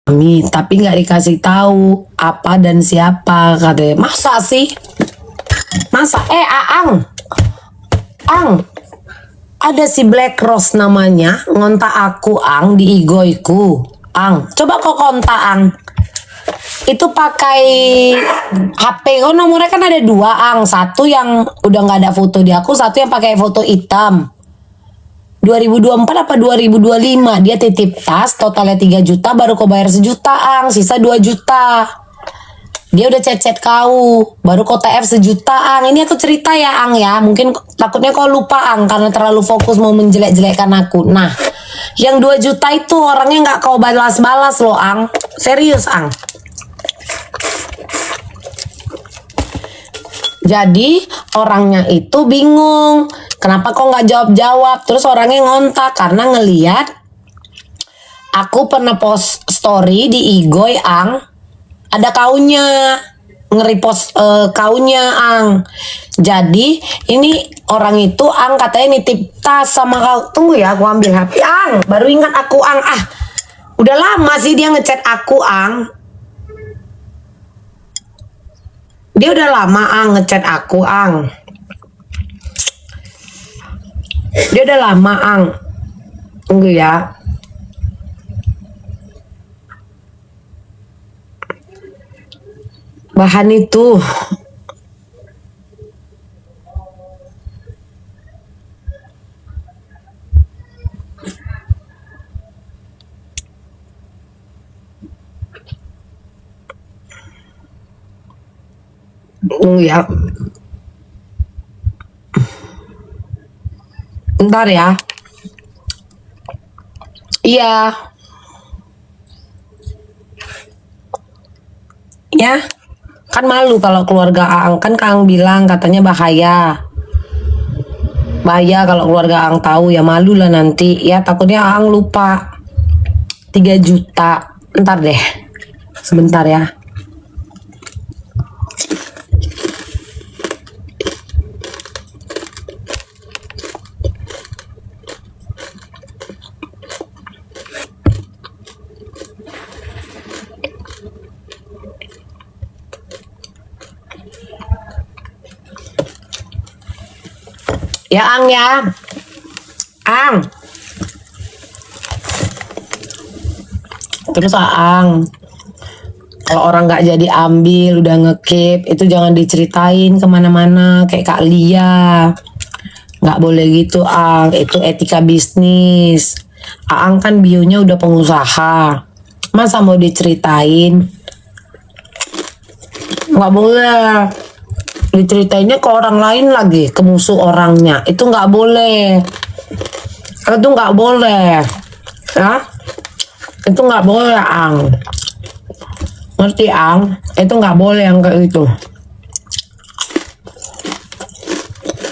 Ami, tapi nggak dikasih tahu apa dan siapa katanya. Masa sih? Masa? Ang, ada si Black Rose namanya ngontak aku Ang di igoiku. Ang, coba kau kontak Ang. Itu pakai HP kau nomornya kan ada dua Ang. Satu yang udah nggak ada foto di aku, satu yang pakai foto hitam. 2024 apa 2025 dia titip tas totalnya 3 juta baru kau bayar 1 juta Ang, sisa 2 juta. Dia udah chat kau baru kau TF 1 juta Ang. Ini aku cerita ya Ang ya, mungkin takutnya kau lupa Ang karena terlalu fokus mau menjelek-jelekkan aku. Nah yang 2 juta itu orangnya nggak kau balas-balas loh Ang, serius Ang. Jadi orangnya itu bingung, kenapa kok nggak jawab-jawab? Terus orangnya ngontak karena ngeliat aku pernah post story di Igoy Ang, ada kaunya, nge-repost kaunya Ang. Jadi ini orang itu Ang katanya nitip tas sama kau. Tunggu ya, aku ambil HP Ang. Baru ingat aku Ang. Udah lama sih dia ngechat aku Ang. Dia udah lama Ang ngechat aku Ang. Dia udah lama Ang. Tunggu ya. Bahan itu. Ya. Bentar ya. Iya. Ya. Kan malu kalau keluarga Aang. Kan Kang bilang katanya bahaya. Bahaya kalau keluarga Aang tahu, ya malu lah nanti. Ya takutnya Aang lupa. 3 juta. Ntar deh. Sebentar ya. Ya Ang ya. Ang. Terus Ang, kalau orang nggak jadi ambil udah nge-keep itu jangan diceritain kemana-mana kayak Kak Lia. Nggak boleh gitu Ang, itu etika bisnis. Ang kan bionya udah pengusaha, masa mau diceritain? Nggak boleh diceritainnya ke orang lain lagi, ke musuh orangnya. Itu nggak boleh. Itu nggak boleh. Ya. Itu nggak boleh Ang. Ngerti Ang? Itu nggak boleh yang kayak gitu.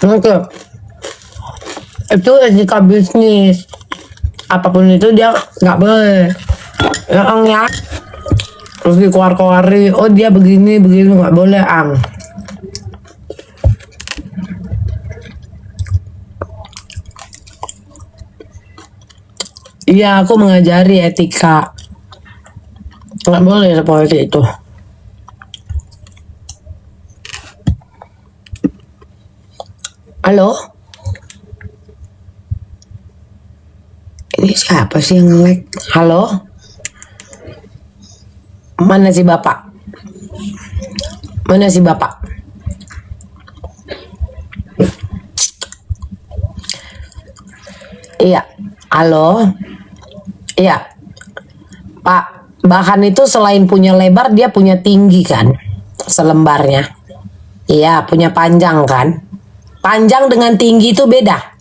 Oke. Itu etika bisnis. Apapun itu dia nggak boleh. Ya Ang ya. Terus dikeluar-keluari, oh dia begini nggak boleh Ang. Iya, aku mengajari etika. Nggak boleh seperti itu. Halo? Ini siapa sih yang nge-lag? Halo? Mana si Bapak? Mana si Bapak? Iya. Halo? Iya. Pak, bahan itu selain punya lebar, dia punya tinggi kan? Selembarnya. Iya, punya panjang kan? Panjang dengan tinggi itu beda.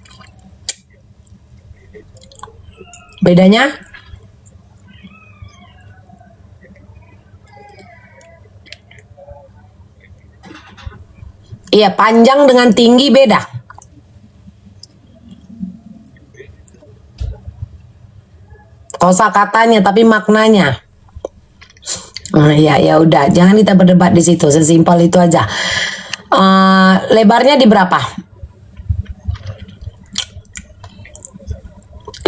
Bedanya? Iya, panjang dengan tinggi beda. Kosakatanya tapi maknanya. Ya udah, jangan kita berdebat di situ, sesimpel itu aja. Lebarnya di berapa?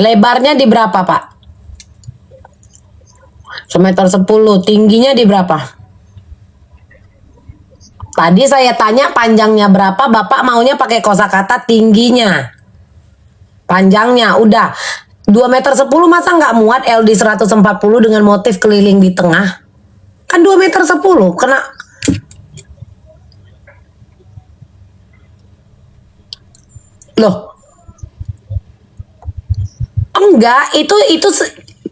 Lebarnya di berapa Pak? Semeter 10. Tingginya di berapa? Tadi saya tanya panjangnya berapa, Bapak maunya pakai kosakata tingginya. Panjangnya udah 2,10 meter, masa nggak muat LD 140 dengan motif keliling di tengah? Kan 2,10 meter, kena. Loh. Enggak, itu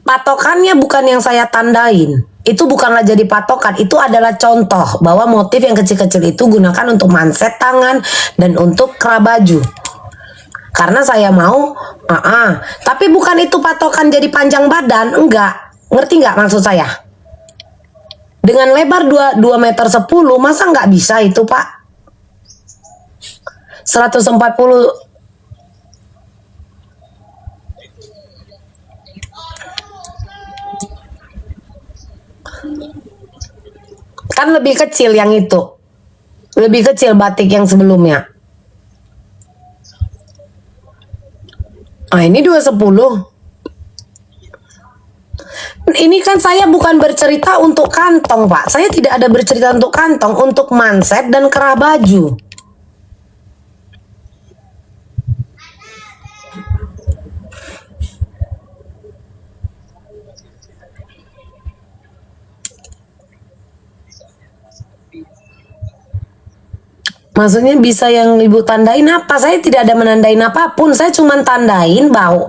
patokannya bukan yang saya tandain. Itu bukanlah jadi patokan, itu adalah contoh bahwa motif yang kecil-kecil itu gunakan untuk manset tangan dan untuk kerah baju. Karena saya mau, tapi bukan itu patokan jadi panjang badan, enggak. Ngerti nggak maksud saya? Dengan lebar 2,10 meter, masa nggak bisa itu, Pak? 140. Kan lebih kecil yang itu. Lebih kecil batik yang sebelumnya. Ini 2,10. Ini kan saya bukan bercerita untuk kantong, Pak. Saya tidak ada bercerita untuk kantong, untuk manset dan kerah baju. Maksudnya bisa yang Ibu tandain apa? Saya tidak ada menandain apapun. Saya cuma tandain bahwa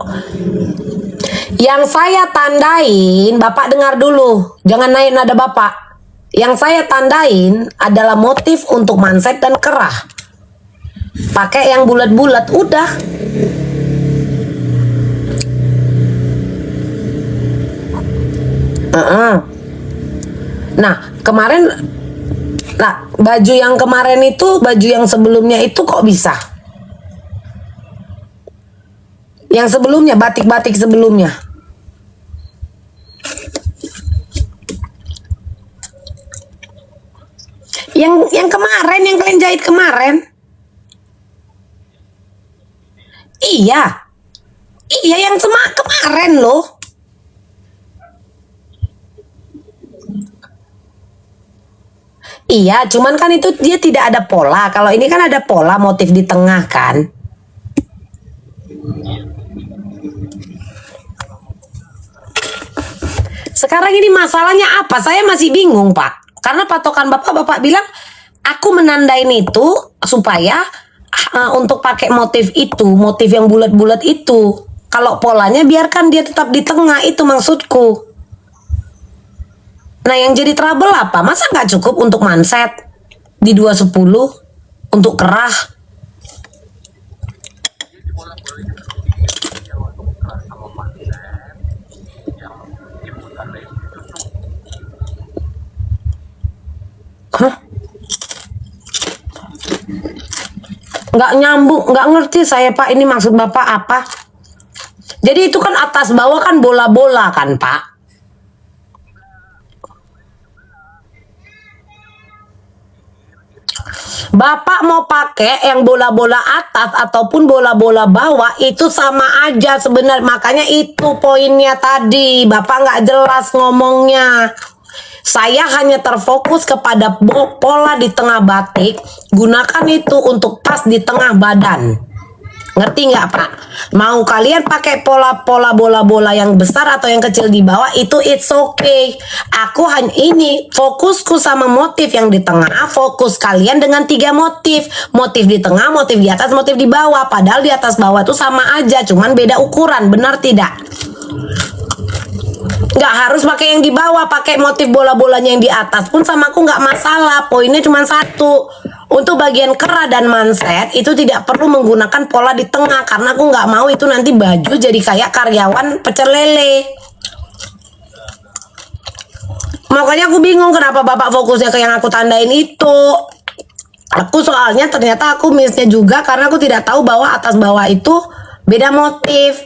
yang saya tandain, Bapak dengar dulu. Jangan naik nada Bapak. Yang saya tandain adalah motif untuk manset dan kerah. Pakai yang bulat-bulat, udah. Nah, kemarin baju yang kemarin itu, baju yang sebelumnya itu kok bisa? Yang sebelumnya, batik-batik sebelumnya. Yang kemarin, yang kalian jahit kemarin. Iya. Iya, yang kemarin loh. Iya, cuman kan itu dia tidak ada pola. Kalau ini kan ada pola, motif di tengah kan. Sekarang ini masalahnya apa? Saya masih bingung, Pak. Karena patokan Bapak bilang, aku menandain itu supaya untuk pakai motif itu, motif yang bulat-bulat itu. Kalau polanya biarkan dia tetap di tengah, itu maksudku. Nah, yang jadi trouble apa? Masa nggak cukup untuk manset di 2,10 untuk kerah? Hah? Nggak nyambung, nggak ngerti saya, Pak. Ini maksud Bapak apa? Jadi itu kan atas bawah kan bola-bola kan, Pak? Bapak mau pakai yang bola-bola atas ataupun bola-bola bawah itu sama aja sebenarnya. Makanya itu poinnya tadi. Bapak nggak jelas ngomongnya. Saya hanya terfokus kepada pola di tengah batik. Gunakan itu untuk pas di tengah badan. Ngerti nggak, Pak? Mau kalian pakai pola-pola bola-bola yang besar atau yang kecil di bawah, itu it's okay. Aku hanya ini fokusku sama motif yang di tengah. Fokus kalian dengan 3 motif. Motif di tengah, motif di atas, motif di bawah. Padahal di atas bawah itu sama aja, cuman beda ukuran. Benar tidak? Nggak harus pakai yang di bawah, pakai motif bola-bolanya yang di atas pun sama aku nggak masalah. Poinnya cuma satu. Untuk bagian kerah dan manset itu tidak perlu menggunakan pola di tengah, karena aku nggak mau itu nanti baju jadi kayak karyawan pecel lele. Makanya aku bingung kenapa Bapak fokusnya ke yang aku tandain itu. Aku soalnya ternyata aku missnya juga karena aku tidak tahu bahwa atas bawah itu beda motif.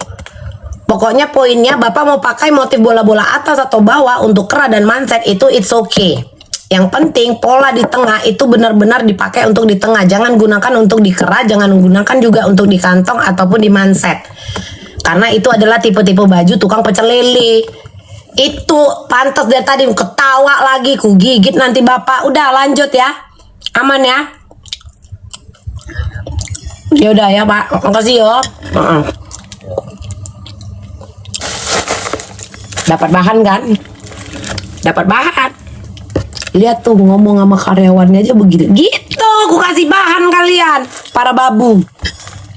Pokoknya poinnya Bapak mau pakai motif bola-bola atas atau bawah untuk kerah dan manset itu it's okay. Yang penting pola di tengah itu benar-benar dipakai untuk di tengah. Jangan gunakan untuk di kerah, jangan gunakan juga untuk di kantong ataupun di manset. Karena itu adalah tipe-tipe baju tukang pecel lele. Itu pantas dari tadi ketawa lagi, ku gigit nanti bapak. Udah lanjut ya, aman ya. Ya udah ya Pak, makasih yo. Dapat bahan kan? Dapat bahan. Lihat tuh ngomong sama karyawannya aja begitu. Gitu, aku kasih bahan kalian. Para babu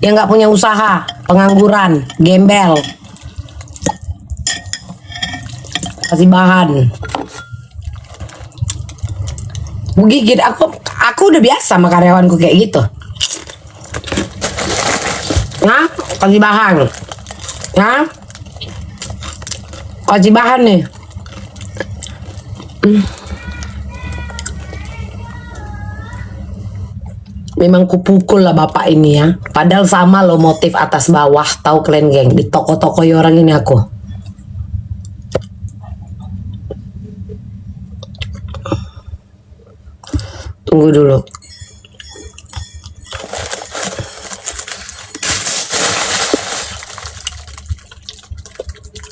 yang nggak punya usaha, pengangguran, gembel. Kasih bahan. Menggigit aku udah biasa sama karyawanku kayak gitu. Nah, kasih bahan. Nah, kasih bahan nih. Memang kupukul lah bapak ini ya. Padahal sama lo motif atas bawah. Tahu kalian geng, di toko-toko orang ini aku. Tunggu dulu.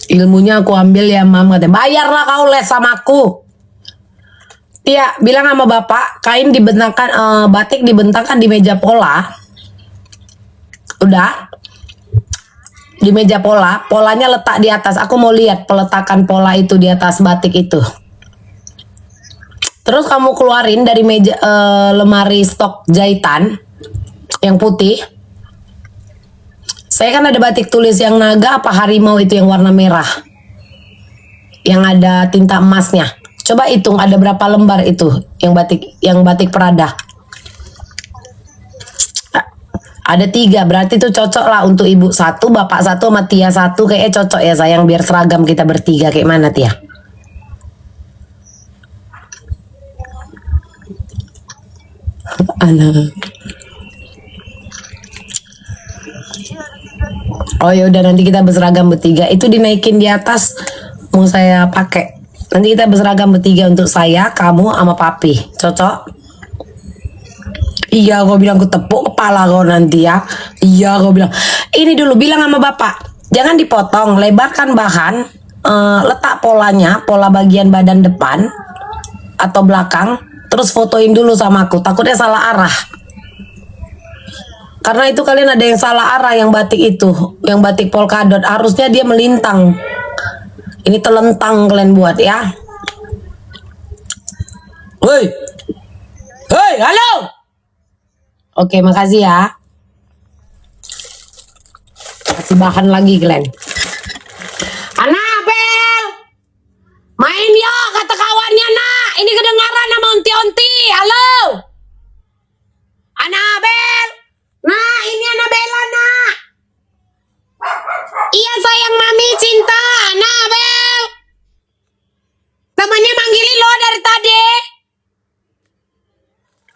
Ilmunya aku ambil ya mam, katanya. Bayarlah kau les sama aku. Tia bilang sama bapak, kain dibentangkan, batik dibentangkan di meja pola. Udah. Di meja pola, polanya letak di atas. Aku mau lihat peletakan pola itu di atas batik itu. Terus kamu keluarin dari meja lemari stok jahitan yang putih. Saya kan ada batik tulis yang naga apa harimau itu yang warna merah. Yang ada tinta emasnya. Coba hitung ada berapa lembar itu yang batik Prada. Ada 3, berarti itu cocok lah untuk ibu 1, bapak 1, sama Tia 1. Kayaknya cocok ya sayang, biar seragam kita bertiga. Kayak mana Tia? Anak. Oh ya udah, nanti kita berseragam bertiga. Itu dinaikin di atas mau saya pakai. Nanti kita berseragam bertiga untuk saya, kamu, sama papi. Cocok? Iya, gue bilang ku tepuk kepala kau nanti ya. Iya, gue bilang. Ini dulu bilang sama bapak, jangan dipotong, lebarkan bahan, letak polanya, pola bagian badan depan atau belakang, terus fotoin dulu sama aku. Takutnya salah arah. Karena itu kalian ada yang salah arah yang batik itu, yang batik polkadot, harusnya dia melintang. Ini telentang kalian buat ya. Woi. Hei, halo. Oke, makasih ya. Kasih bahan lagi kalian. Anabel. Main yo kata kawannya nak. Ini kedengaran sama onti-onti. Halo. Anabel. Nah, ini Anabella nak. Iya sayang mami cinta. Anabel. Temannya manggilin lo dari tadi.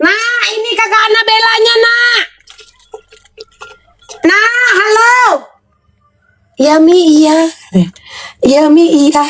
Nah, ini kakak Anabellanya nak. Nah, halo. Ya Mi iya. Ya Mi iya.